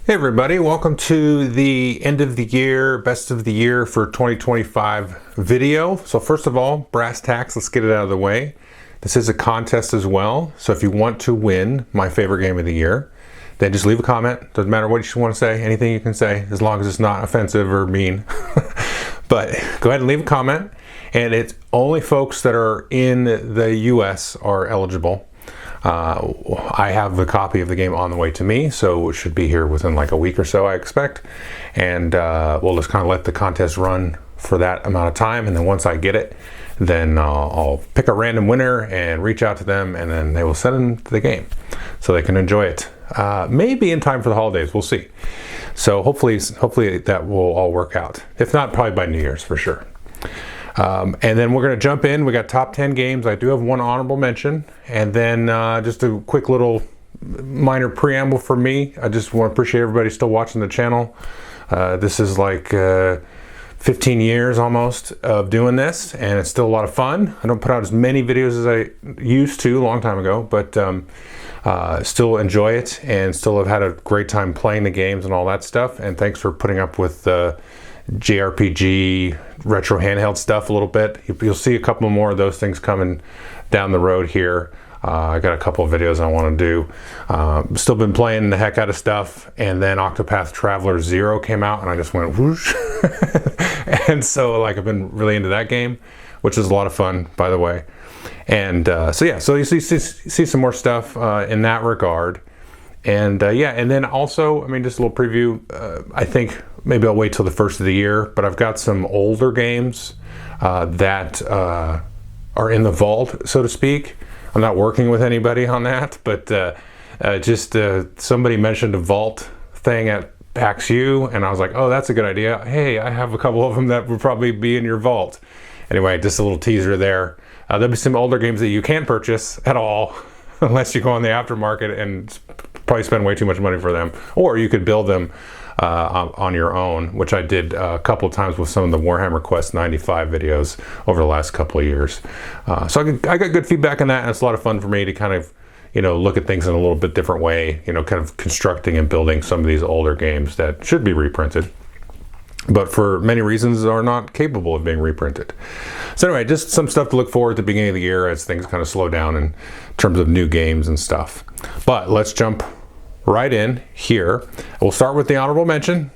Hey everybody, welcome to the end of the year, best of the year for 2025 video. So first of all, brass tacks, let's get it out of the way. This is a contest as well, so if you want to win my favorite game of the year, then just leave a comment. Doesn't matter what you want to say, anything you can say, as long as it's not offensive or mean. But go ahead and leave a comment, and it's only folks that are in the US are eligible. I have a copy of the game on the way to me, so it should be here within like a week or so, I expect. And we'll just kind of let the contest run for that amount of time, and then once I get it, then I'll pick a random winner and reach out to them, and then they will send them the game so they can enjoy it. Maybe in time for the holidays, we'll see. So hopefully that will all work out. If not, probably by New Year's for sure. And then we're going to jump in. We got top 10 games. I do have one honorable mention, and then just a quick little minor preamble for me. I just want to appreciate everybody still watching the channel. This is like 15 years almost of doing this, and it's still a lot of fun. I don't put out as many videos as I used to a long time ago, but still enjoy it and still have had a great time playing the games and all that stuff. And thanks for putting up with JRPG retro handheld stuff a little bit. You'll see a couple more of those things coming down the road here. I got a couple of videos I want to do. Still been playing the heck out of stuff, and then Octopath Traveler 0 came out, and I just went whoosh. And so like I've been really into that game, which is a lot of fun, by the way. And so you see some more stuff in that regard. And and then also, I mean, just a little preview. I think maybe I'll wait till the first of the year, but I've got some older games that are in the vault, so to speak. I'm not working with anybody on that, but somebody mentioned a vault thing at PAX U, and I was like, oh, that's a good idea. Hey, I have a couple of them that would probably be in your vault. Anyway, just a little teaser there. There'll be some older games that you can't purchase at all unless you go on the aftermarket and probably spend way too much money for them, or you could build them on your own, which I did a couple of times with some of the Warhammer Quest 95 videos over the last couple of years. So I got good feedback on that, and it's a lot of fun for me to kind of, look at things in a little bit different way, kind of constructing and building some of these older games that should be reprinted, but for many reasons are not capable of being reprinted. So anyway, just some stuff to look forward to the beginning of the year as things kind of slow down in terms of new games and stuff. But let's jump right in here. We'll start with the honorable mention,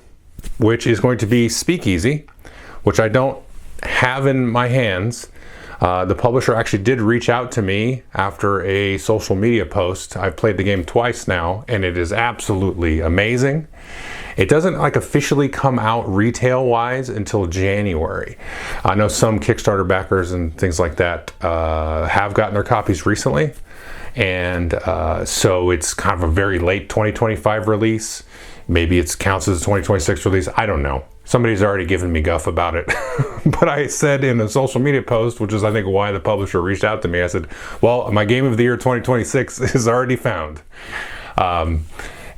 which is going to be Speakeasy, which I don't have in my hands. The publisher actually did reach out to me after a social media post. I've played the game twice now, and it is absolutely amazing. It doesn't officially come out retail wise until January. I know some Kickstarter backers and things like that have gotten their copies recently, and so it's kind of a very late 2025 release. Maybe it counts as a 2026 release. I don't know. Somebody's already given me guff about it. But I said in a social media post, which is I think why the publisher reached out to me, I said, well, my game of the year 2026 is already found. And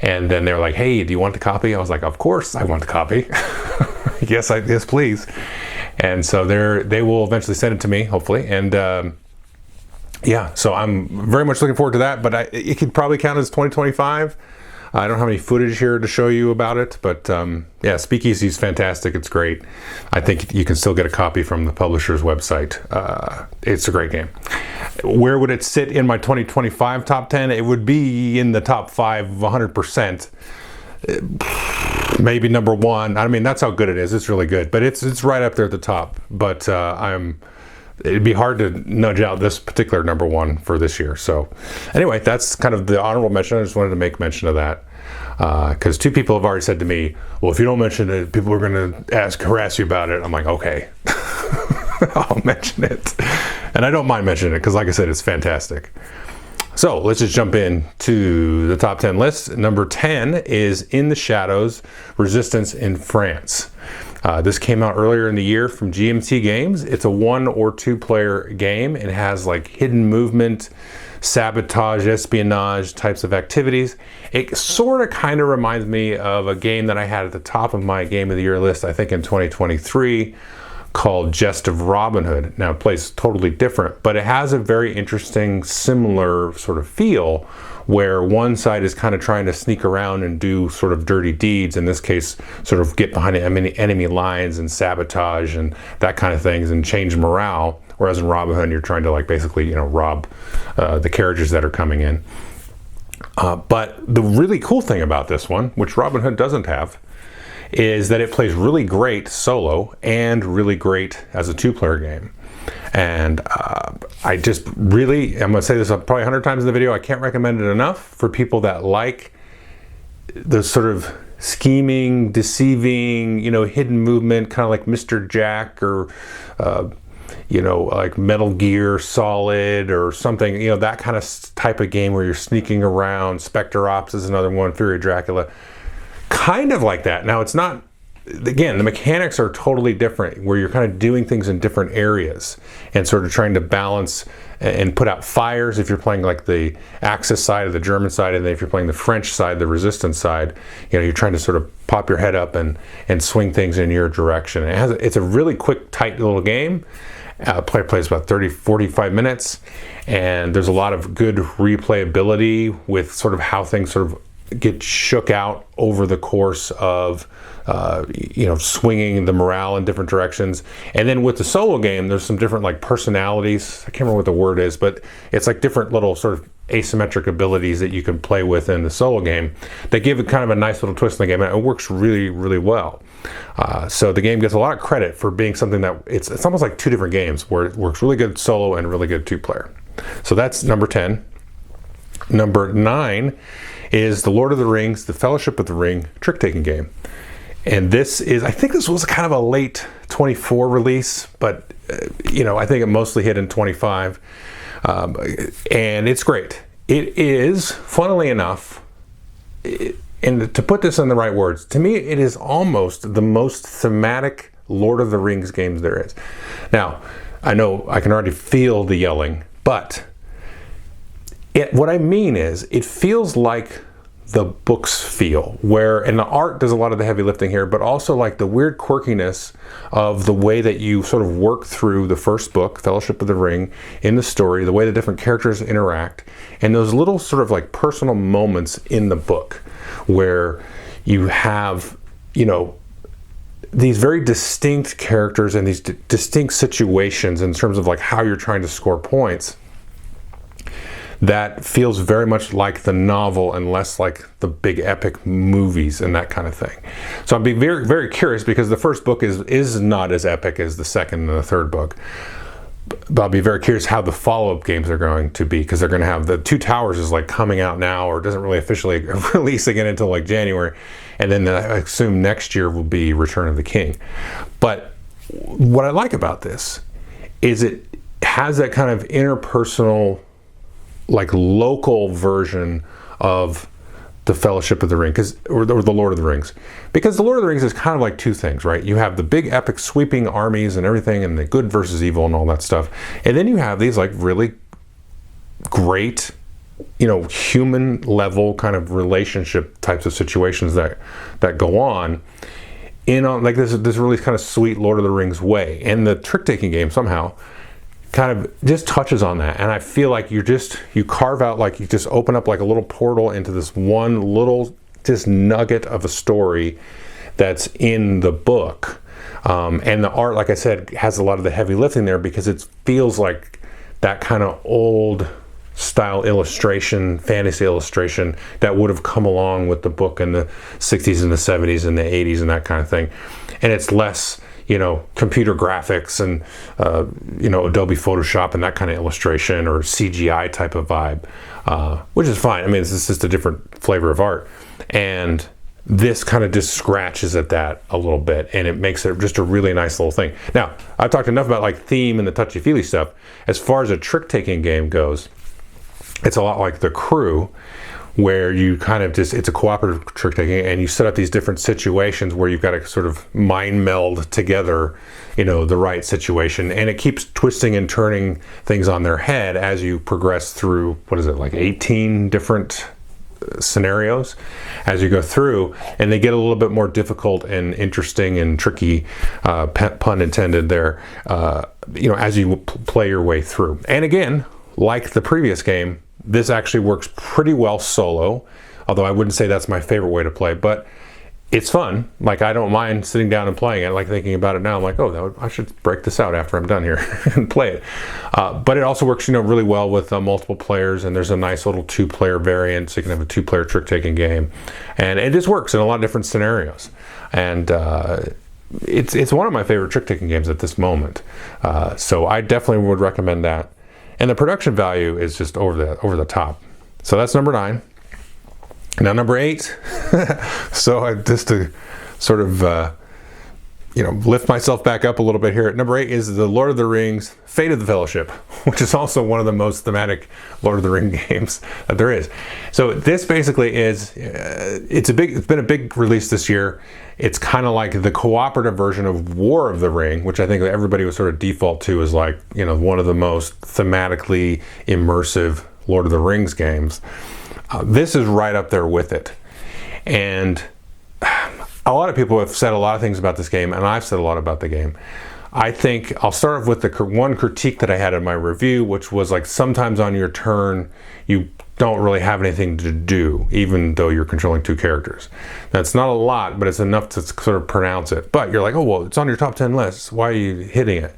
then they were like, hey, do you want the copy? I was like, of course I want the copy. Yes, please. And so they will eventually send it to me, hopefully. And so I'm very much looking forward to that, but it could probably count as 2025. I don't have any footage here to show you about it, but Speakeasy is fantastic. It's great. I think you can still get a copy from the publisher's website. It's a great game. Where would it sit in my 2025 top 10? It would be in the top 5, 100%. Maybe number 1. I mean, that's how good it is. It's really good, but it's right up there at the top. But it'd be hard to nudge out this particular number 1 for this year. So anyway, that's kind of the honorable mention. I just wanted to make mention of that because 2 people have already said to me, well, if you don't mention it, people are going to harass you about it. I'm like, okay, I'll mention it. And I don't mind mentioning it because, like I said, it's fantastic. So let's just jump in to the top 10 list. Number 10 is In the Shadows, Resistance in France. This came out earlier in the year from GMT Games. It's a 1 or 2 player game. It has hidden movement, sabotage, espionage types of activities. It sort of kind of reminds me of a game that I had at the top of my Game of the Year list, I think in 2023, called Jest of Robin Hood. Now it plays totally different, but it has a very interesting, similar sort of feel, where one side is kind of trying to sneak around and do sort of dirty deeds, in this case sort of get behind enemy lines and sabotage and that kind of things and change morale, whereas in Robin Hood you're trying to like basically rob the carriages that are coming in. But the really cool thing about this one, which Robin Hood doesn't have, is that it plays really great solo and really great as a two-player game. And I just really, I'm going to say this probably 100 times in the video, I can't recommend it enough for people that like the sort of scheming, deceiving, hidden movement, kind of like Mr. Jack or, like Metal Gear Solid or something, that kind of type of game where you're sneaking around. Spectre Ops is another one, Fury of Dracula. Kind of like that. Now it's not, again, the mechanics are totally different, where you're kind of doing things in different areas and sort of trying to balance and put out fires if you're playing like the Axis side or the German side, and then if you're playing the French side, the resistance side, you're trying to sort of pop your head up and swing things in your direction. It's a really quick, tight little game. Player plays about 30-45 minutes, and there's a lot of good replayability with sort of how things sort of get shook out over the course of swinging the morale in different directions. And then with the solo game, there's some different like personalities. I can't remember what the word is, but it's like different little sort of asymmetric abilities that you can play with in the solo game that give it kind of a nice little twist in the game, and it works really, really well. So the game gets a lot of credit for being something that it's almost like two different games where it works really good solo and really good two-player. So that's number 10. Number 9 is The Lord of the Rings, The Fellowship of the Ring trick-taking game. And this is, I think this was kind of a late 24 release, but I think it mostly hit in 25. And it's great. It is, funnily enough, and to put this in the right words, to me it is almost the most thematic Lord of the Rings games there is. Now, I know I can already feel the yelling, but what I mean is, it feels like the books feel, and the art does a lot of the heavy lifting here, but also like the weird quirkiness of the way that you sort of work through the first book, Fellowship of the Ring, in the story, the way the different characters interact, and those little sort of like personal moments in the book where you have, these very distinct characters and these distinct situations in terms of like how you're trying to score points. That feels very much like the novel and less like the big epic movies and that kind of thing. So I'd be very, very curious, because the first book is not as epic as the second and the third book. But I'll be very curious how the follow-up games are going to be, because they're going to have the Two Towers is like coming out now, or doesn't really officially release again until like January. And then I assume next year will be Return of the King. But what I like about this is it has that kind of interpersonal, like local version of the Fellowship of the Ring, or the Lord of the Rings, because the Lord of the Rings is kind of like two things, right? You have the big epic sweeping armies and everything, and the good versus evil and all that stuff, and then you have these like really great, human level kind of relationship types of situations that go on in like this really kind of sweet Lord of the Rings way. And the trick-taking game somehow kind of just touches on that, and I feel like you carve out, like you just open up like a little portal into this one little just nugget of a story that's in the book, and the art, like I said, has a lot of the heavy lifting there, because it feels like that kind of old style illustration, fantasy illustration that would have come along with the book in the 60s and the 70s and the 80s and that kind of thing, and it's less computer graphics and, Adobe Photoshop and that kind of illustration, or CGI type of vibe, which is fine. I mean, it's just a different flavor of art. And this kind of just scratches at that a little bit, and it makes it just a really nice little thing. Now, I've talked enough about like theme and the touchy-feely stuff. As far as a trick-taking game goes, it's a lot like The Crew, where you kind of it's a cooperative trick-taking, and you set up these different situations where you've got to sort of mind meld together, the right situation, and it keeps twisting and turning things on their head as you progress through, what is it, like 18 different scenarios as you go through, and they get a little bit more difficult and interesting and tricky, pun intended there, as you play your way through. And again, like the previous game, this actually works pretty well solo, although I wouldn't say that's my favorite way to play, but it's fun. Like, I don't mind sitting down and playing it. Like, thinking about it now, I'm like, I should break this out after I'm done here and play it. But it also works, really well with multiple players, and there's a nice little 2-player variant, so you can have a 2-player trick-taking game. And it just works in a lot of different scenarios. And it's one of my favorite trick-taking games at this moment. So I definitely would recommend that. And the production value is just over the top. So that's number 9. Now, number 8, so just to sort of, lift myself back up a little bit here. Number 8 is the Lord of the Rings, Fate of the Fellowship, which is also one of the most thematic Lord of the Ring games that there is. So this basically is, it's been a big release this year. It's kind of like the cooperative version of War of the Ring, which I think everybody would sort of default to as like, one of the most thematically immersive Lord of the Rings games. This is right up there with it. And a lot of people have said a lot of things about this game, and I've said a lot about the game. I think I'll start off with the one critique that I had in my review, which was like sometimes on your turn, you don't really have anything to do, even though you're controlling 2 characters. That's not a lot, but it's enough to sort of pronounce it. But you're like, oh, well, it's on your top 10 list. Why are you hitting it?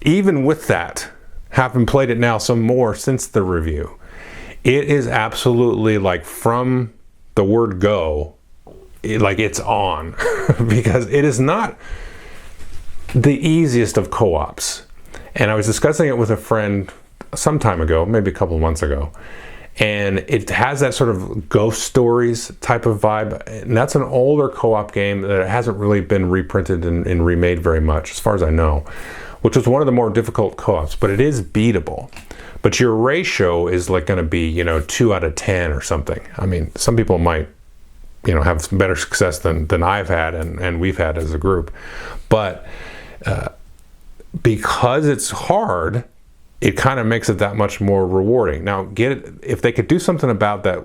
Even with that, having played it now some more since the review, it is absolutely like from the word go, it's on because it is not the easiest of co-ops. And I was discussing it with a friend some time ago, maybe a couple of months ago, and it has that sort of Ghost Stories type of vibe, and that's an older co-op game that hasn't really been reprinted and remade very much, as far as I know, which was one of the more difficult co-ops, but it is beatable. But your ratio is like going to be, 2 out of 10 or something. I mean, some people might, have some better success than I've had and we've had as a group. But because it's hard, it kind of makes it that much more rewarding. Now, if they could do something about that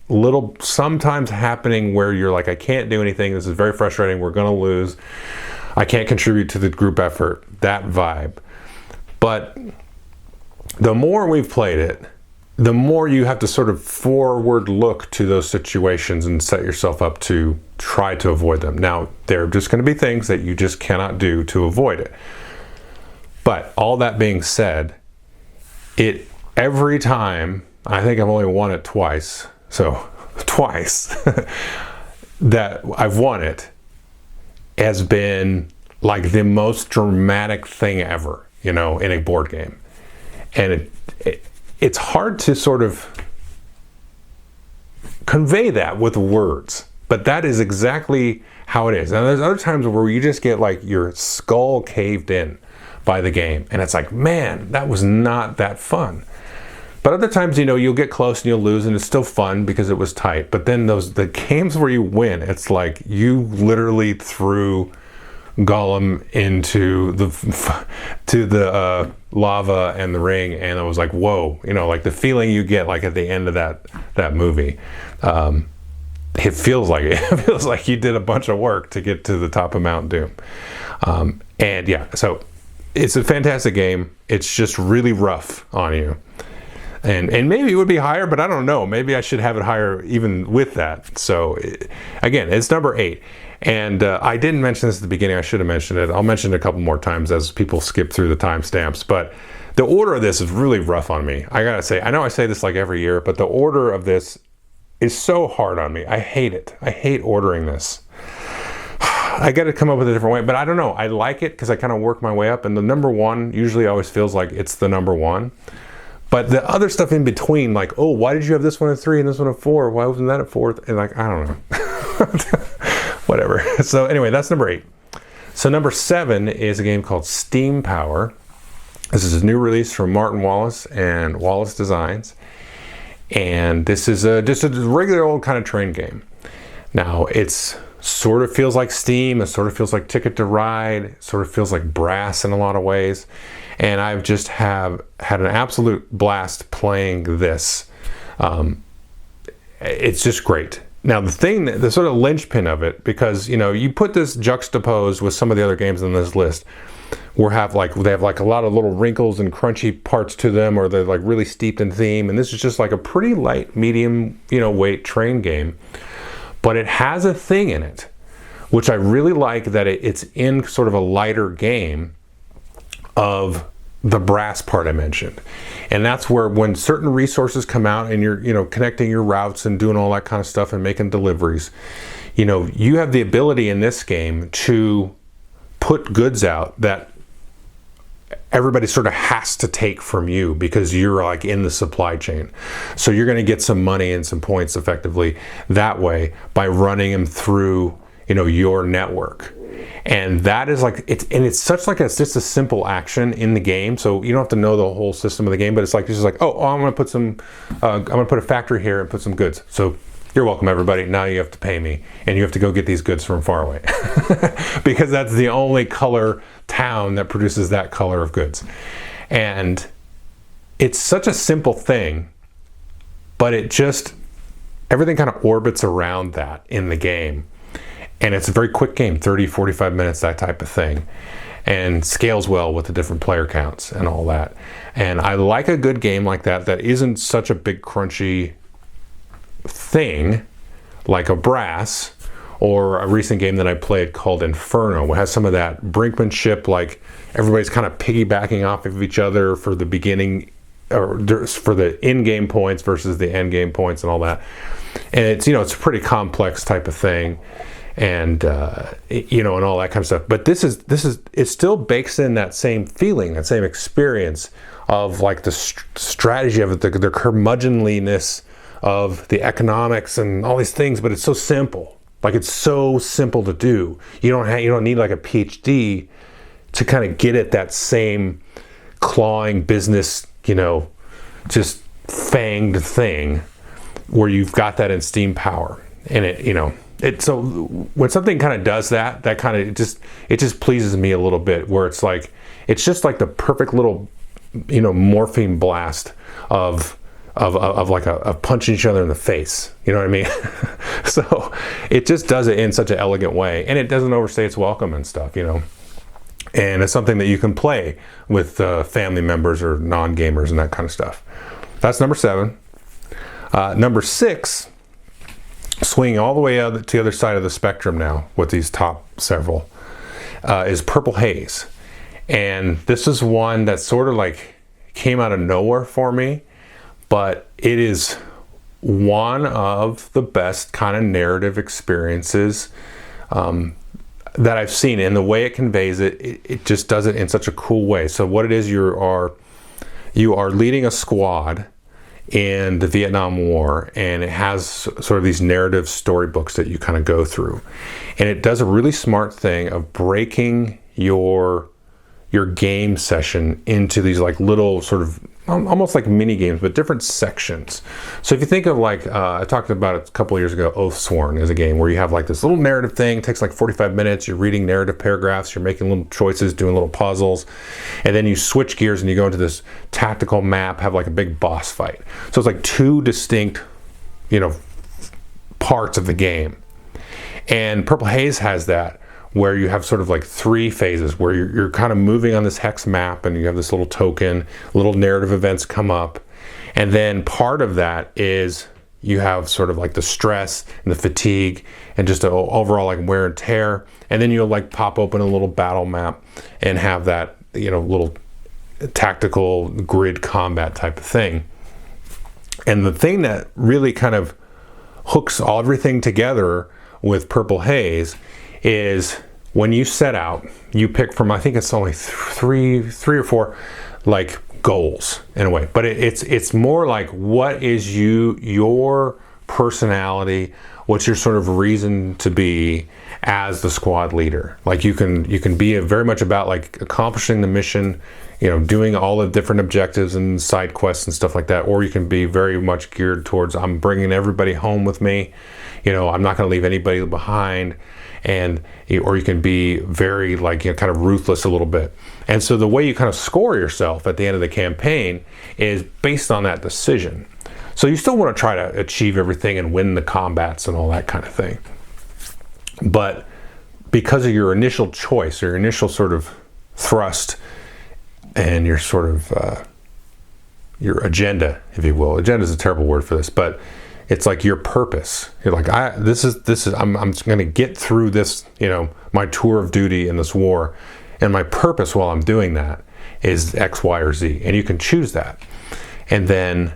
little sometimes happening where you're like, I can't do anything, this is very frustrating, we're going to lose, I can't contribute to the group effort, that vibe. But the more we've played it, the more you have to sort of forward look to those situations and set yourself up to try to avoid them. Now, there are just going to be things that you just cannot do to avoid it. But all that being said, every time, I think I've only won it twice, so twice, that I've won it has been like the most dramatic thing ever, in a board game. And it's hard to sort of convey that with words, but that is exactly how it is. And there's other times where you just get like your skull caved in by the game, and it's like, man, that was not that fun. But other times, you'll get close and you'll lose, and it's still fun because it was tight. But then the games where you win, it's like you literally threw Gollum into the lava and the ring, and it was like, whoa, like the feeling you get like at the end of that movie. It feels like you did a bunch of work to get to the top of Mount Doom. And yeah, so it's a fantastic game. It's just really rough on you. And maybe it would be higher, but I don't know. Maybe I should have it higher even with that. So again, it's number 8. And I didn't mention this at the beginning. I should have mentioned it. I'll mention it a couple more times as people skip through the timestamps. But the order of this is really rough on me. I gotta say, I know I say this like every year, but the order of this is so hard on me. I hate it. I hate ordering this. I got to come up with a different way, but I don't know. I like it because I kind of work my way up, and the number 1 usually always feels like it's the number 1. But the other stuff in between, like, oh, why did you have this one at 3 and this one at 4? Why wasn't that at 4th? And like, I don't know. Whatever. So anyway, that's number 8. So number 7 is a game called Steam Power. This is a new release from Martin Wallace and Wallace Designs. And this is just a regular old kind of train game. Now, it's sort of feels like Steam. It sort of feels like Ticket to Ride. It sort of feels like Brass in a lot of ways. And I've just had an absolute blast playing this. it's just great. Now the sort of linchpin of it, because you put this juxtaposed with some of the other games on this list, they have like a lot of little wrinkles and crunchy parts to them, or they're like really steeped in theme. And this is just like a pretty light, medium, weight train game, but it has a thing in it, which I really like, that it's in sort of a lighter game of the brass part I mentioned. And that's where, when certain resources come out and you're connecting your routes and doing all that kind of stuff and making deliveries, you have the ability in this game to put goods out that everybody sort of has to take from you, because you're like in the supply chain. So you're going to get some money and some points effectively that way by running them through your network. And that is like, it's such like it's just a simple action in the game, so you don't have to know the whole system of the game, but it's just like, oh, I'm going to put a factory here and put some goods. So you're welcome, everybody. Now you have to pay me, and you have to go get these goods from far away, because that's the only color town that produces that color of goods. And it's such a simple thing, but everything kind of orbits around that in the game. And it's a very quick game, 30, 45 minutes, that type of thing, and scales well with the different player counts and all that. And I like a good game like that isn't such a big crunchy thing like a Brass, or a recent game that I played called Inferno. It has some of that brinkmanship, like everybody's kind of piggybacking off of each other for the beginning, or for the in-game points versus the end-game points and all that. And it's a pretty complex type of thing. And and all that kind of stuff. But this is it still bakes in that same feeling, that same experience of like the strategy of it, the curmudgeonliness of the economics and all these things. But it's so simple. Like, it's so simple to do. You don't need like a PhD to kind of get at that same clawing business, just fanged thing, where you've got that in Steam Power. And so when something kind of does that kind of it just pleases me a little bit, where it's just like the perfect little morphine blast of like a punching each other in the face. You know what I mean? So it just does it in such an elegant way, and it doesn't overstay its welcome and stuff. And it's something that you can play with family members or non-gamers and that kind of stuff. That's number 7. Number 6. Swinging all the way out to the other side of the spectrum now with these top several, is Purple Haze. And this is one that sort of like came out of nowhere for me, but it is one of the best kind of narrative experiences that I've seen. And the way it conveys it just does it in such a cool way. So what it is, you are leading a squad in the Vietnam War, and it has sort of these narrative storybooks that you kind of go through, and it does a really smart thing of breaking your game session into these like little sort of almost like mini games, but different sections. So if you think of like I talked about it a couple of years ago, Oathsworn is a game where you have like this little narrative thing. It takes like 45 minutes. You're reading narrative paragraphs. You're making little choices, doing little puzzles, and then you switch gears and you go into this tactical map, have like a big boss fight. So it's like 2 distinct, parts of the game. And Purple Haze has that, where you have sort of like 3 phases where you're kind of moving on this hex map, and you have this little token, little narrative events come up. And then part of that is you have sort of like the stress and the fatigue and just an overall like wear and tear. And then you'll like pop open a little battle map and have that, little tactical grid combat type of thing. And the thing that really kind of hooks everything together with Purple Haze is when you set out, you pick from, I think it's only three or 4 like goals in a way, but it's more like, what is your personality, what's your sort of reason to be as the squad leader. Like you can be very much about like accomplishing the mission, doing all the different objectives and side quests and stuff like that, or you can be very much geared towards, I'm bringing everybody home with me, I'm not going to leave anybody behind. Or you can be very like kind of ruthless a little bit. And so the way you kind of score yourself at the end of the campaign is based on that decision. So you still want to try to achieve everything and win the combats and all that kind of thing. But because of your initial choice, or your initial sort of thrust, and your sort of your agenda, if you will. Agenda is a terrible word for this, but it's like your purpose. You're like, I'm going to get through this, my tour of duty in this war, and my purpose while I'm doing that is X, Y, or Z, and you can choose that, and then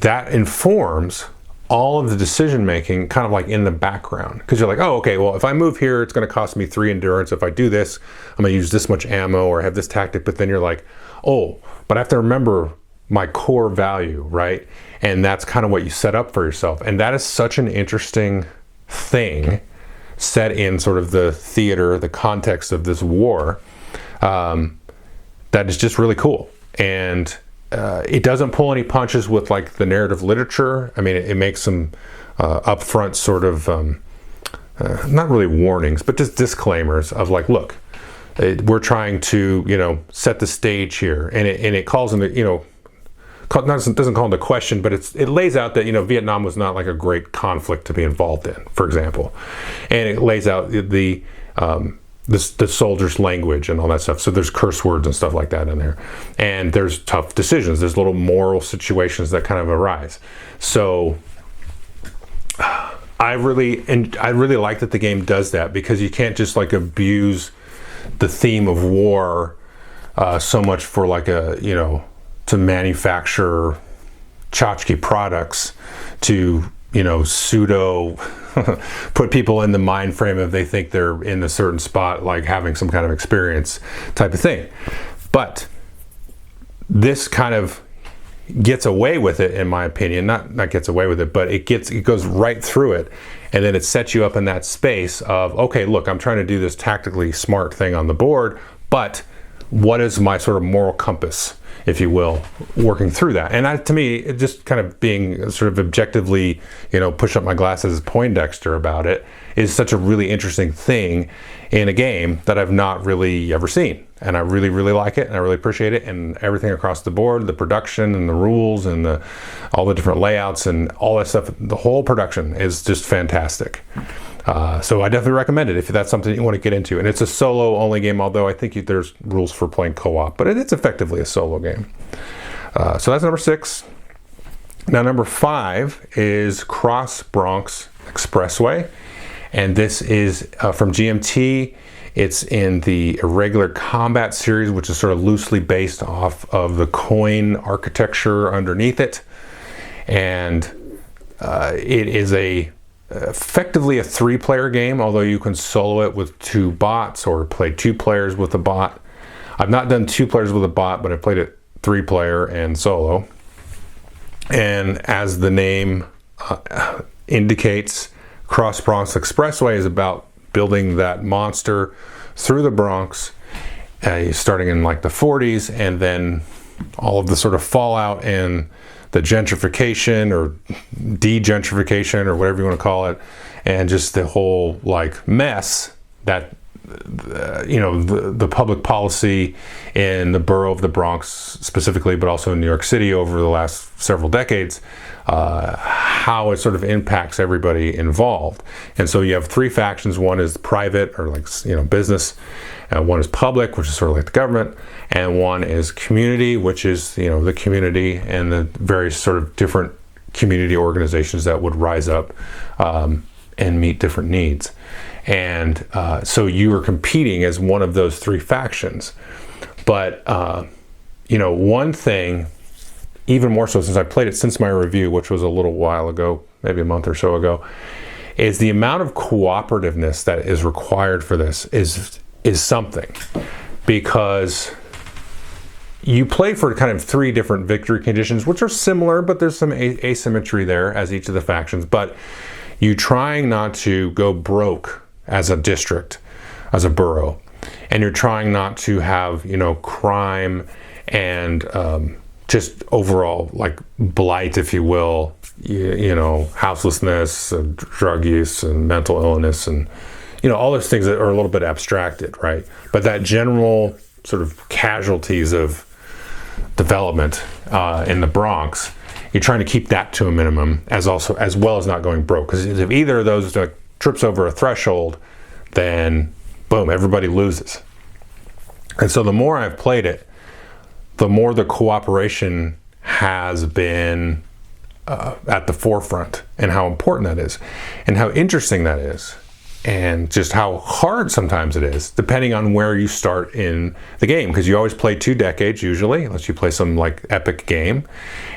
that informs all of the decision making, kind of like in the background, because you're like, oh, okay, well, if I move here, it's going to cost me 3 endurance. If I do this, I'm going to use this much ammo or have this tactic. But then you're like, oh, but I have to remember my core value, right? And that's kind of what you set up for yourself. And that is such an interesting thing set in sort of the theater, the context of this war, that is just really cool. And it doesn't pull any punches with like the narrative literature. I mean, it makes some upfront sort of, not really warnings, but just disclaimers of like, look, we're trying to, set the stage here. And it calls into, doesn't call into question, but it lays out that, Vietnam was not like a great conflict to be involved in, for example. And it lays out the soldiers' language and all that stuff. So there's curse words and stuff like that in there. And there's tough decisions. There's little moral situations that kind of arise. So I really like that the game does that, because you can't just like abuse the theme of war so much for like to manufacture tchotchke products to, pseudo put people in the mind frame if they think they're in a certain spot, like having some kind of experience type of thing. But this kind of gets away with it, in my opinion. Not gets away with it, but it goes right through it, and then it sets you up in that space of, okay, look, I'm trying to do this tactically smart thing on the board, but what is my sort of moral compass, if you will, working through that? And to me, it just kind of being sort of objectively, push up my glasses Poindexter about it, is such a really interesting thing in a game that I've not really ever seen. And I really, really like it, and I really appreciate it, and everything across the board, the production and the rules and all the different layouts and all that stuff, the whole production is just fantastic. So I definitely recommend it if that's something you want to get into. And it's a solo only game, although I think there's rules for playing co-op, but it's effectively a solo game. So that's number 6. Now number 5 is Cross Bronx Expressway. And this is from GMT. It's in the Irregular Combat series, which is sort of loosely based off of the coin architecture underneath it. And it is effectively a 3-player game, although you can solo it with 2 bots or play 2 players with a bot. I've not done 2 players with a bot, but I played it 3-player and solo. And as the name indicates, Cross Bronx Expressway is about building that monster through the Bronx, starting in like the 40s, and then all of the sort of fallout and the gentrification or de-gentrification or whatever you want to call it, and just the whole like mess that the public policy in the borough of the Bronx specifically, but also in New York City over the last several decades, how it sort of impacts everybody involved. And so you have 3 factions. One is private, or like business. One is public, which is sort of like the government, and one is community, which is the community and the various sort of different community organizations that would rise up and meet different needs. And so you are competing as one of those 3 factions. But one thing, even more so since I played it since my review, which was a little while ago, maybe a month or so ago, is the amount of cooperativeness that is required for this is something. Because you play for kind of 3 different victory conditions, which are similar, but there's some asymmetry there as each of the factions. But you trying not to go broke as a district, as a borough, and you're trying not to have crime and just overall like blight, if you will, houselessness, and drug use, and mental illness, and all those things that are a little bit abstracted, right? But that general sort of casualties of development in the Bronx you're trying to keep that to a minimum as well as not going broke. Because if either of those trips over a threshold, then boom, everybody loses. And so the more I've played it, the more the cooperation has been at the forefront, and how important that is, and how interesting that is, and just how hard sometimes it is, depending on where you start in the game, because you always play 2 decades usually, unless you play some like epic game.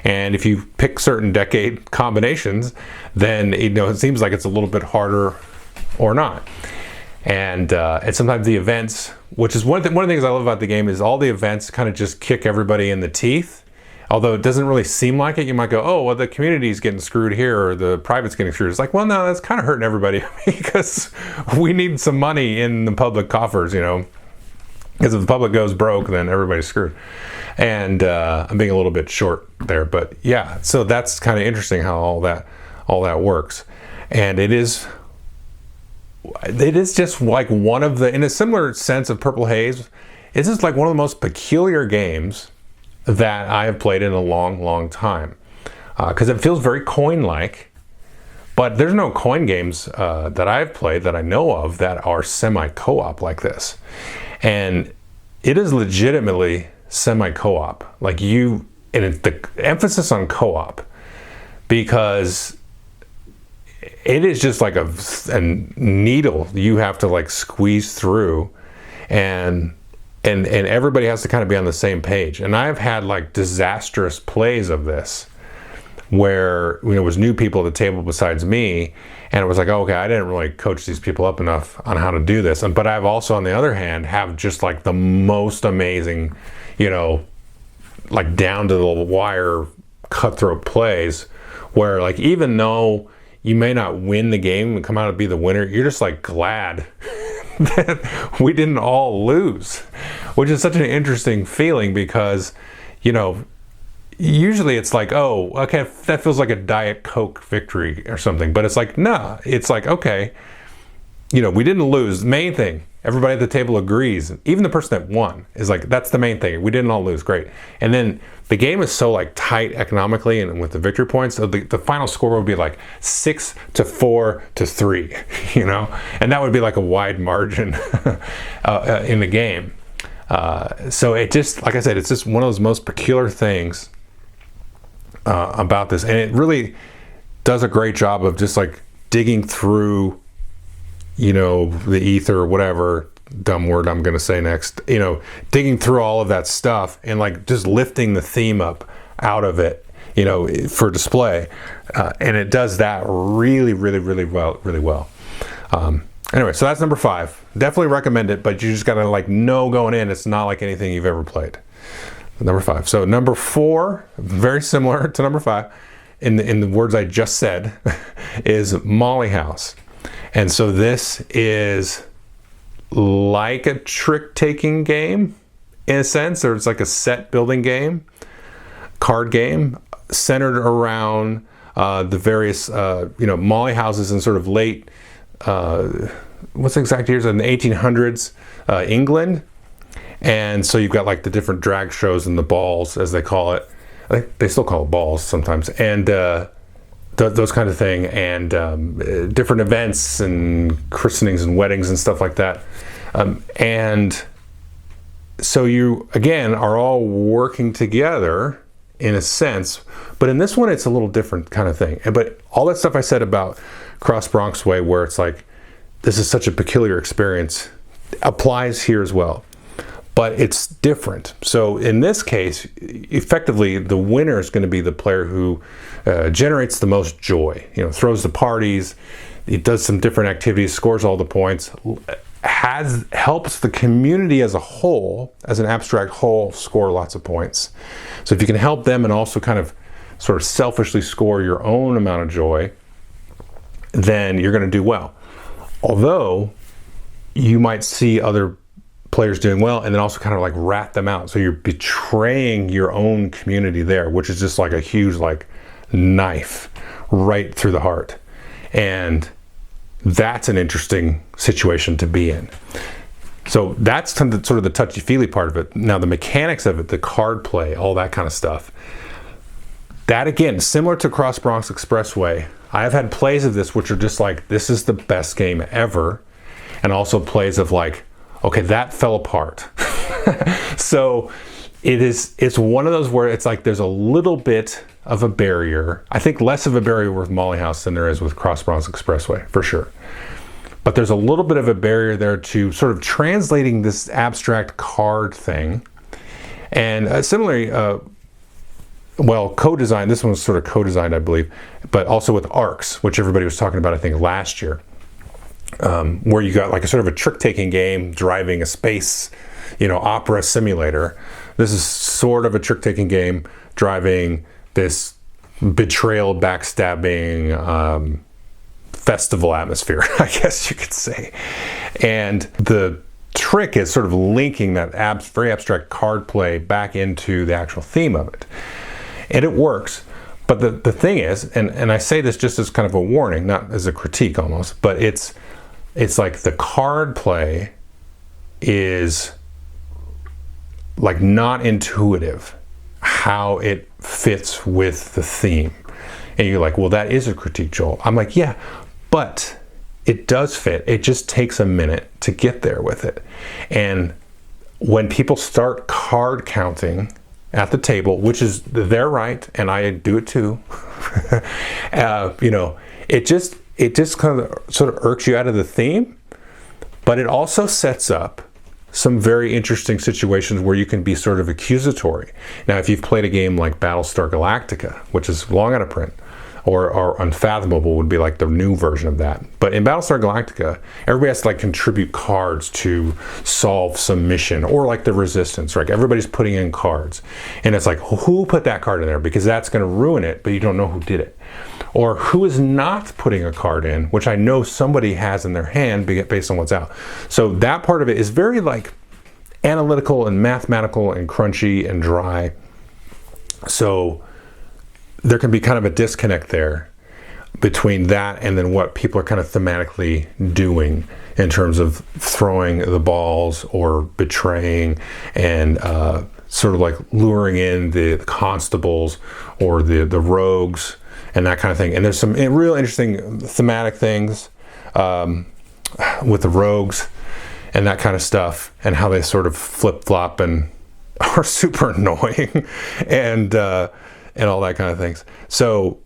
And if you pick certain decade combinations, then it seems like it's a little bit harder or not. And sometimes the events, which is one of the things I love about the game, is all the events kind of just kick everybody in the teeth. Although it doesn't really seem like it. You might go, oh, well, the community's getting screwed here, or the private's getting screwed. It's like, well, no, that's kind of hurting everybody because we need some money in the public coffers, because if the public goes broke, then everybody's screwed. And I'm being a little bit short there, but yeah, so that's kind of interesting how all that works. And it is just like one of the, in a similar sense of Purple Haze, it's just like one of the most peculiar games that I have played in a long, long time, because it feels very coin-like, but there's no coin games that I've played that I know of that are semi-co-op like this. And it is legitimately semi-co-op. Like and the emphasis on co-op, because it is just like a needle you have to like squeeze through, and everybody has to kind of be on the same page. And I've had like disastrous plays of this where it was new people at the table besides me, and it was like, oh, okay, I didn't really coach these people up enough on how to do this. But I've also, on the other hand, have just like the most amazing, like down to the wire cutthroat plays where, like, even though you may not win the game and come out to be the winner, you're just like glad that we didn't all lose, which is such an interesting feeling, because usually it's like, oh, okay, that feels like a Diet Coke victory or something, but it's like, nah, it's like, okay, we didn't lose. Main thing, everybody at the table agrees, even the person that won is like, that's the main thing, we didn't all lose, great. And then the game is so like tight economically, and with the victory points, so the final score would be like 6-4-3, and that would be like a wide margin in the game. So it just, like I said, it's just one of those most peculiar things about this, and it really does a great job of just like digging through, the ether or whatever dumb word I'm going to say next, digging through all of that stuff and like just lifting the theme up out of it, for display. And it does that really, really, really well. Anyway, so that's number 5. Definitely recommend it, but you just got to like know going in, it's not like anything you've ever played. Number 5. So number 4, very similar to number 5 in the words I just said, is Molly House. And so this is like a trick-taking game in a sense, or it's like a set-building game, card game, centered around the various, Molly houses in sort of late, what's the exact years, in the 1800s, England. And so you've got like the different drag shows and the balls, as they call it. I think they still call it balls sometimes. And those kind of thing, and different events and christenings and weddings and stuff like that. And so you, again, are all working together in a sense, but in this one, it's a little different kind of thing. But all that stuff I said about Cross Bronx Way, where it's like, this is such a peculiar experience, applies here as well. But it's different. So in this case, effectively, the winner is going to be the player who generates the most joy. Throws the parties, he does some different activities, scores all the points, helps the community as a whole, as an abstract whole, score lots of points. So if you can help them and also kind of sort of selfishly score your own amount of joy, then you're going to do well. Although you might see other players doing well and then also kind of like rat them out, so you're betraying your own community there, which is just like a huge like knife right through the heart. And that's an interesting situation to be in. So that's sort of the touchy-feely part of it. Now the mechanics of it, the card play, all that kind of stuff, That again, similar to Cross Bronx Expressway, I have had plays of this which are just like, this is the best game ever. And also plays of like, okay, that fell apart. So it's one of those where it's like there's a little bit of a barrier. I think less of a barrier with Molly House than there is with Cross Bronx Expressway, for sure. But there's a little bit of a barrier there to sort of translating this abstract card thing. And similarly, co-designed, this one was sort of co-designed, I believe, but also with Arcs, which everybody was talking about, I think, last year, where you got like a sort of a trick-taking game driving a space, opera simulator. This is sort of a trick-taking game driving this betrayal, backstabbing, festival atmosphere, I guess you could say. And the trick is sort of linking that very abstract card play back into the actual theme of it. And it works. But the thing is, and I say this just as kind of a warning, not as a critique almost, but it's like the card play is like not intuitive how it fits with the theme. And you're like, well, that is a critique, Joel. I'm like, yeah, but it does fit. It just takes a minute to get there with it. And when people start card counting at the table, which is their right, and I do it too, it just kind of sort of irks you out of the theme, but it also sets up some very interesting situations where you can be sort of accusatory. Now, if you've played a game like Battlestar Galactica, which is long out of print, or Unfathomable would be like the new version of that. But in Battlestar Galactica, everybody has to like contribute cards to solve some mission, or like the Resistance, right? Everybody's putting in cards. And it's like, who put that card in there? Because that's going to ruin it, but you don't know who did it. Or who is not putting a card in, which I know somebody has in their hand based on what's out. So that part of it is very like analytical and mathematical and crunchy and dry. So there can be kind of a disconnect there between that and then what people are kind of thematically doing in terms of throwing the balls or betraying and sort of like luring in the constables or the rogues and that kind of thing. And there's some real interesting thematic things with the rogues and that kind of stuff, and how they sort of flip-flop and are super annoying and all that kind of things. So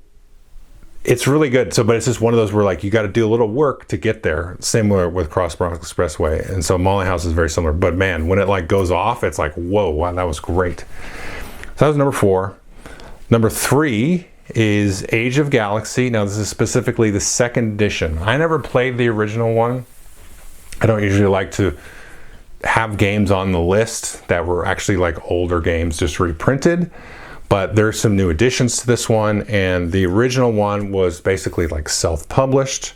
it's really good. But it's just one of those where like you got to do a little work to get there. Similar with Cross Bronx Expressway, and so Molly House is very similar. But man, when it like goes off, it's like, whoa, wow, that was great. So that was number 4. Number 3 is Age of Galaxy. Now this is specifically the 2nd edition. I never played the original one. I don't usually like to have games on the list that were actually like older games just reprinted, but there's some new additions to this one, and the original one was basically like self-published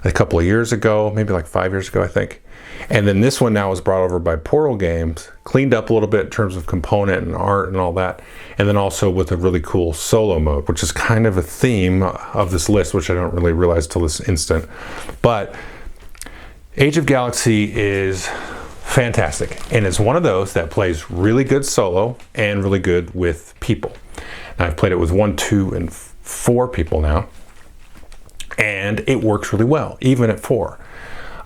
a couple of years ago, maybe like 5 years ago, I think. And then this one now was brought over by Portal Games, cleaned up a little bit in terms of component and art and all that, and then also with a really cool solo mode, which is kind of a theme of this list, which I don't really realize till this instant. But Age of Galaxy is fantastic, and it's one of those that plays really good solo and really good with people. And I've played it with 1, 2, and 4 people now, and it works really well, even at 4.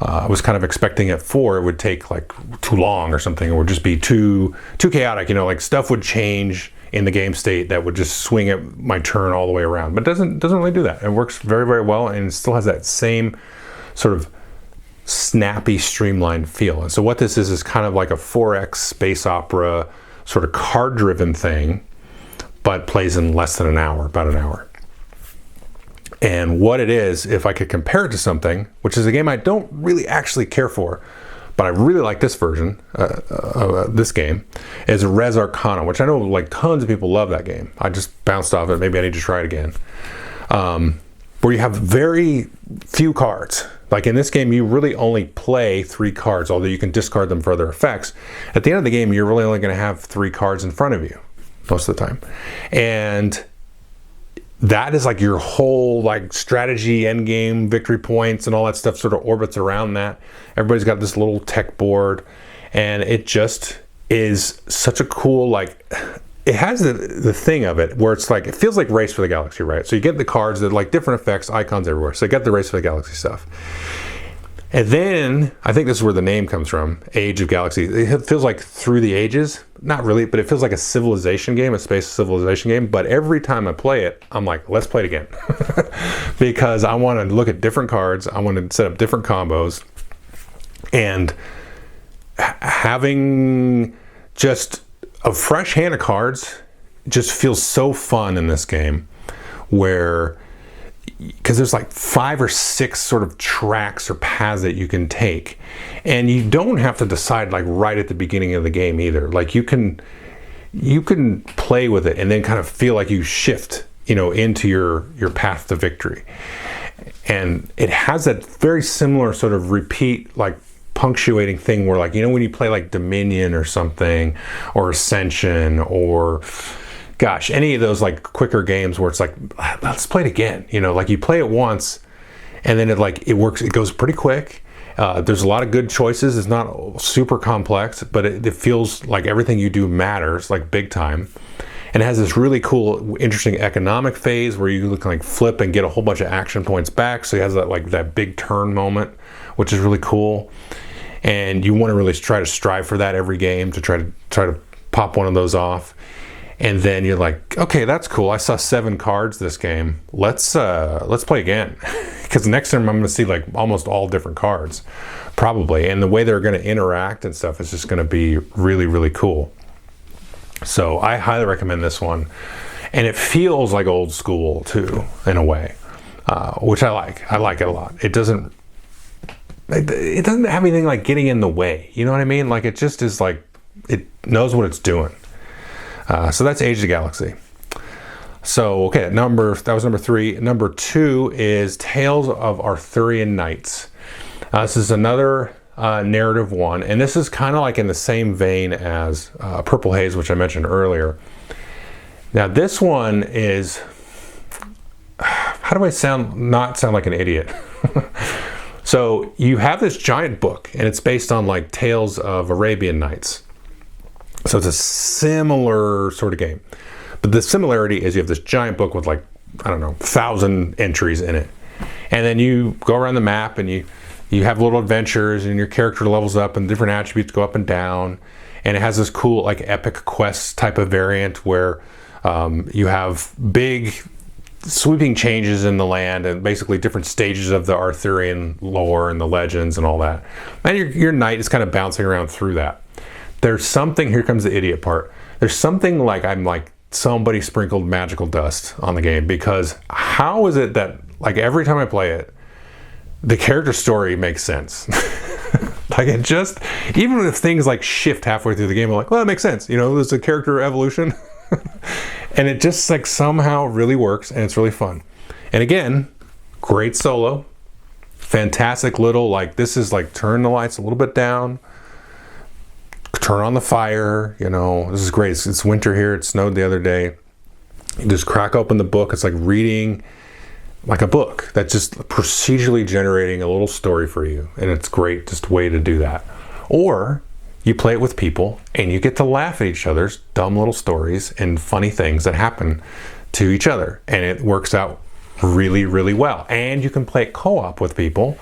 I was kind of expecting at 4 it would take like too long or something, or would just be too chaotic, like stuff would change in the game state that would just swing it my turn all the way around. But it doesn't really do that. It works very, very well, and it still has that same sort of snappy, streamlined feel. And so what this is kind of like a 4X space opera sort of card-driven thing, but plays in less than an hour, about an hour. And what it is, if I could compare it to something, which is a game I don't really actually care for, but I really like this version of this game, is Res Arcana, which I know like tons of people love that game. I just bounced off it. Maybe I need to try it again. Where you have very few cards. Like in this game, you really only play 3 cards, although you can discard them for other effects. At the end of the game, you're really only going to have 3 cards in front of you most of the time. And that is like your whole like strategy, end game, victory points, and all that stuff sort of orbits around that. Everybody's got this little tech board, and it just is such a cool like it has the thing of it where it's like, it feels like Race for the Galaxy, right? So you get the cards that like different effects, icons everywhere. So you get the Race for the Galaxy stuff. And then, I think this is where the name comes from, Age of Galaxies. It feels like Through the Ages. Not really, but it feels like a civilization game, a space civilization game. But every time I play it, I'm like, let's play it again. Because I want to look at different cards. I want to set up different combos. And having just a fresh hand of cards just feels so fun in this game, where, because there's like 5 or 6 sort of tracks or paths that you can take, and you don't have to decide like right at the beginning of the game either. Like you can play with it and then kind of feel like you shift, into your path to victory. And it has that very similar sort of repeat, like punctuating thing where, like, when you play like Dominion or something, or Ascension, or gosh, any of those like quicker games where it's like, let's play it again. Like you play it once and then it works. It goes pretty quick. There's a lot of good choices. It's not super complex, but it feels like everything you do matters, like big time. And it has this really cool, interesting economic phase where you can like flip and get a whole bunch of action points back. So it has that big turn moment, which is really cool. And you want to really try to strive for that every game, to try to pop one of those off. And then you're like, okay, that's cool. I saw 7 cards this game. Let's play again. Because next time I'm going to see like almost all different cards, probably. And the way they're going to interact and stuff is just going to be really, really cool. So I highly recommend this one. And it feels like old school too, in a way, which I like. I like it a lot. It doesn't have anything like getting in the way. You know what I mean? Like it just is like, it knows what it's doing. So that's Age of the Galaxy. So, okay, that was number 3. Number 2 is Tales of Arthurian Knights. This is another narrative one, and this is kind of like in the same vein as Purple Haze, which I mentioned earlier. Now, this one is, how do I not sound like an idiot? So, you have this giant book, and it's based on like Tales of Arabian Nights. So it's a similar sort of game. But the similarity is you have this giant book with like, 1,000 entries in it. And then you go around the map and you have little adventures, and your character levels up and different attributes go up and down. And it has this cool like epic quest type of variant where you have big sweeping changes in the land and basically different stages of the Arthurian lore and the legends and all that. And your knight is kind of bouncing around through that. There's something, here comes the idiot part. There's something like somebody sprinkled magical dust on the game, because how is it that like every time I play it, the character story makes sense? Like it just, even if things like shift halfway through the game, I'm like, well, that makes sense. There's a character evolution. And it just like somehow really works, and it's really fun. And again, great solo. Fantastic little, like this is like turn the lights a little bit down. Turn on the fire, this is great. It's winter here. It snowed the other day. You just crack open the book. It's like reading like a book that's just procedurally generating a little story for you. And it's great, just a way to do that. Or you play it with people and you get to laugh at each other's dumb little stories and funny things that happen to each other. And it works out really, really well. And you can play it co-op with people,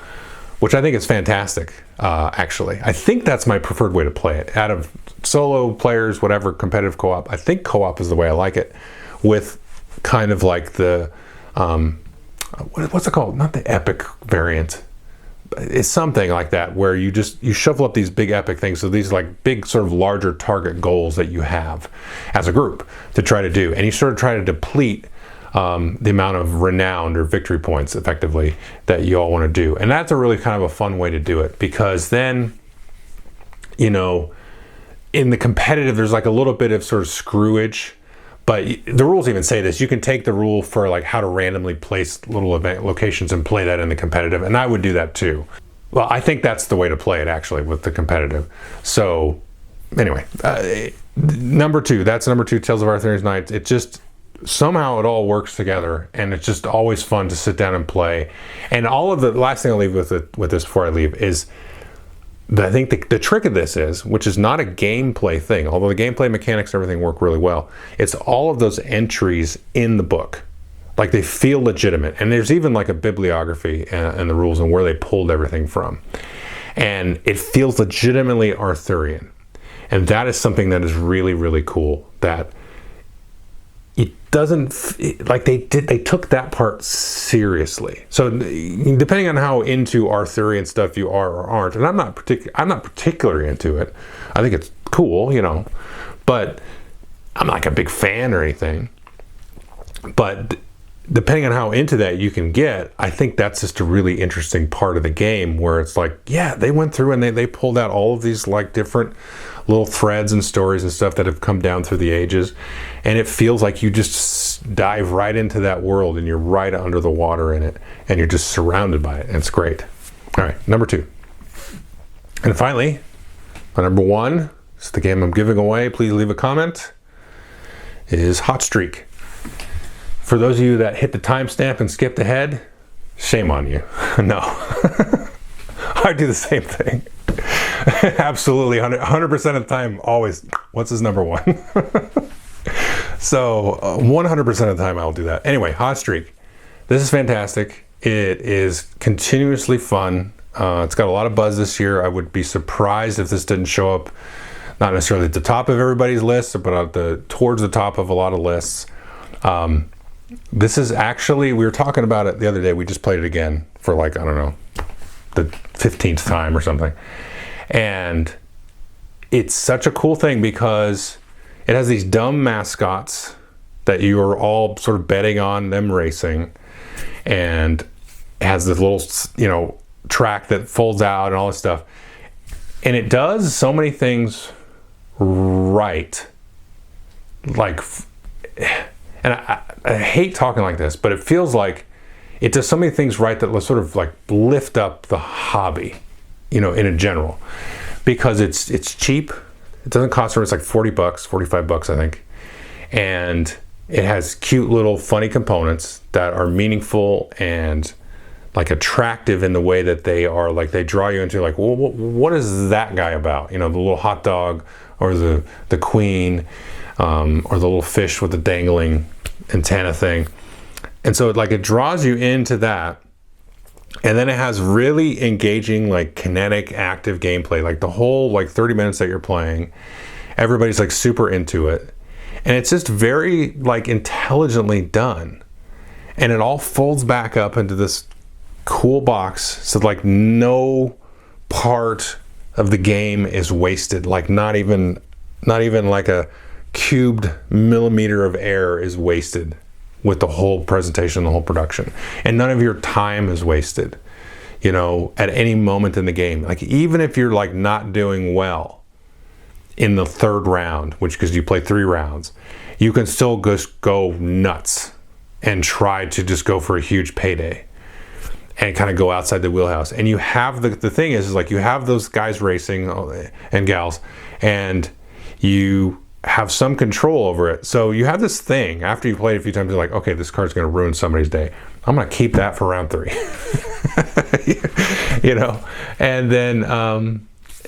which I think is fantastic, actually. I think that's my preferred way to play it. Out of solo players, whatever, competitive co-op, I think co-op is the way I like it, with kind of like the, what's it called? Not the epic variant. It's something like that, where you shuffle up these big epic things. So these like big sort of larger target goals that you have as a group to try to do. And you sort of try to deplete the amount of renown or victory points effectively that you all want to do. And that's a really kind of a fun way to do it, because then, in the competitive, there's like a little bit of sort of screwage, but the rules even say this. You can take the rule for like how to randomly place little event locations and play that in the competitive. And I would do that too. Well, I think that's the way to play it actually with the competitive. So anyway, number 2, Tales of Arthurian Knights. It just, somehow it all works together, and it's just always fun to sit down and play. And all of the last thing I'll leave with this before I leave is I think the trick of this is, which is not a gameplay thing, although the gameplay mechanics and everything work really well, it's all of those entries in the book. Like, they feel legitimate. And there's even like a bibliography and the rules and where they pulled everything from. And it feels legitimately Arthurian. And that is something that is really, really cool. That it doesn't, like, they took that part seriously. So depending on how into Arthurian stuff you are or aren't, and I'm not particularly into it. I think it's cool, you know, but I'm not like a big fan or anything. But depending on how into that you can get, I think that's just a really interesting part of the game, where it's like, yeah, they went through and they pulled out all of these like different little threads and stories and stuff that have come down through the ages, and it feels like you just dive right into that world and you're right under the water in it and you're just surrounded by it, and it's great. All right, number 2. And finally, my number 1, it's the game I'm giving away, please leave a comment, is Hot Streak. For those of you that hit the timestamp and skipped ahead, shame on you. No. I do the same thing. Absolutely, 100% of the time, always, what's his number 1? So 100% of the time I'll do that. Anyway, Hot Streak. This is fantastic. It is continuously fun. It's got a lot of buzz this year. I would be surprised if this didn't show up, not necessarily at the top of everybody's list, but towards the top of a lot of lists. This is actually, we were talking about it the other day. We just played it again for like, I don't know, the 15th time or something. And it's such a cool thing because it has these dumb mascots that you are all sort of betting on them racing. And it has this little, you know, track that folds out and all this stuff. And it does so many things right. Like, and I hate talking like this, but it feels like it does so many things right that sort of like lift up the hobby, you know, in a general, because it's cheap. It doesn't cost her, it's like $40, $45, I think. And it has cute little funny components that are meaningful and like attractive in the way that they are, like they draw you into like, well, what is that guy about? You know, the little hot dog or the queen, or the little fish with the dangling antenna thing. And so like it draws you into that. And then it has really engaging, like kinetic, active gameplay. Like the whole like 30 minutes that you're playing, everybody's like super into it. And it's just very like intelligently done. And it all folds back up into this cool box. So like no part of the game is wasted. Like not even like a cubed millimeter of air is wasted with the whole presentation, the whole production. And none of your time is wasted, you know, at any moment in the game. Like even if you're like not doing well in the 3rd round, which because you play 3 rounds, you can still just go nuts and try to just go for a huge payday and kind of go outside the wheelhouse. And you have the thing is like you have those guys racing and gals, and you have some control over it. So you have this thing after you played a few times, you're like, okay, this card's going to ruin somebody's day. I'm going to keep that for round 3. You know, and then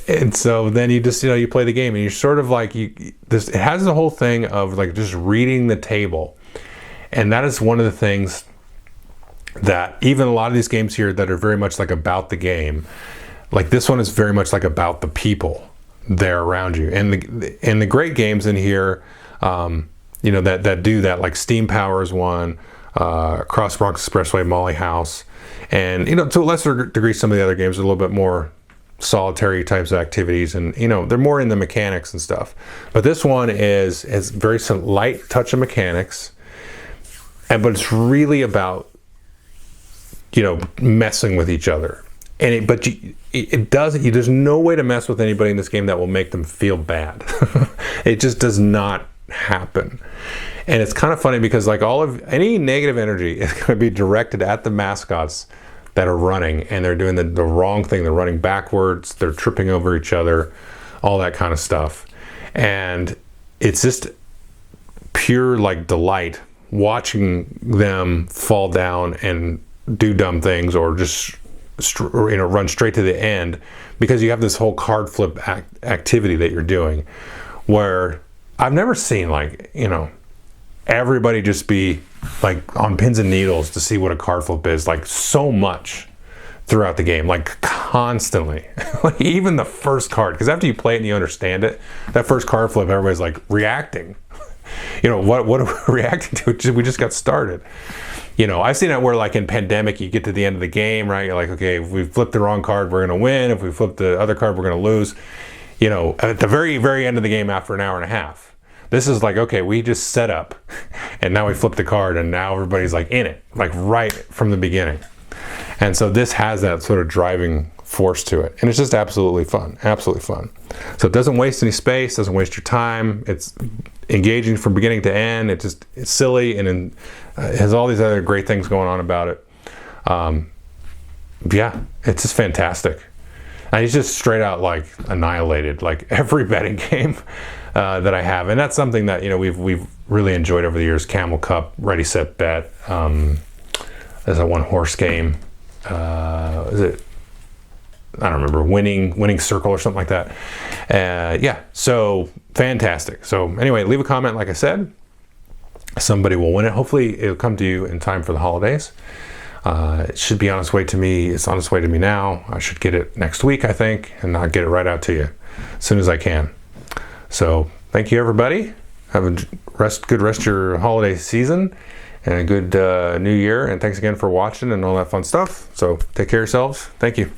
and so then you just, you know, you play the game and you're sort of like it has the whole thing of like just reading the table. And that is one of the things that even a lot of these games here that are very much like about the game, like this one is very much like about the people there around you. And the great games in here, you know, that do that, like Steam Power is one, Cross Bronx Expressway, Molly House, and, you know, to a lesser degree some of the other games are a little bit more solitary types of activities, and, you know, they're more in the mechanics and stuff. But this one is very some light touch of mechanics, but it's really about, you know, messing with each other. And it doesn't. There's no way to mess with anybody in this game that will make them feel bad. It just does not happen. And it's kind of funny because like any negative energy is going to be directed at the mascots that are running, and they're doing the wrong thing. They're running backwards. They're tripping over each other, all that kind of stuff. And it's just pure like delight watching them fall down and do dumb things, or just run straight to the end, because you have this whole card flip activity that you're doing, where I've never seen, like, everybody just be like on pins and needles to see what a card flip is, like so much throughout the game, like constantly. Like even the first card, because after you play it and you understand it, that first card flip, everybody's like reacting. What are we reacting to? We just got started. I've seen it where, like in Pandemic, you get to the end of the game, right? You're like, okay, if we flip the wrong card, we're going to win. If we flip the other card, we're going to lose. At the very, very end of the game, after an hour and a half, this is like, okay, we just set up and now we flip the card and now everybody's like in it, like right from the beginning. And so this has that sort of driving force to it. And it's just absolutely fun, absolutely fun. So it doesn't waste any space, doesn't waste your time. It's engaging from beginning to end. It's silly, and it has all these other great things going on about it. Yeah, it's just fantastic. And he's just straight out like annihilated like every betting game that I have. And that's something that, we've really enjoyed over the years. Camel Cup, Ready, Set, Bet. There's that one horse game. Is it? I don't remember. Winning Circle or something like that. Yeah, so fantastic. So anyway, leave a comment. Like I said, somebody will win it. Hopefully it'll come to you in time for the holidays. It should be on its way to me. It's on its way to me now. I should get it next week, I think, and I'll get it right out to you as soon as I can. So thank you, everybody. Have a good rest of your holiday season and a good new year. And thanks again for watching and all that fun stuff. So take care of yourselves. Thank you.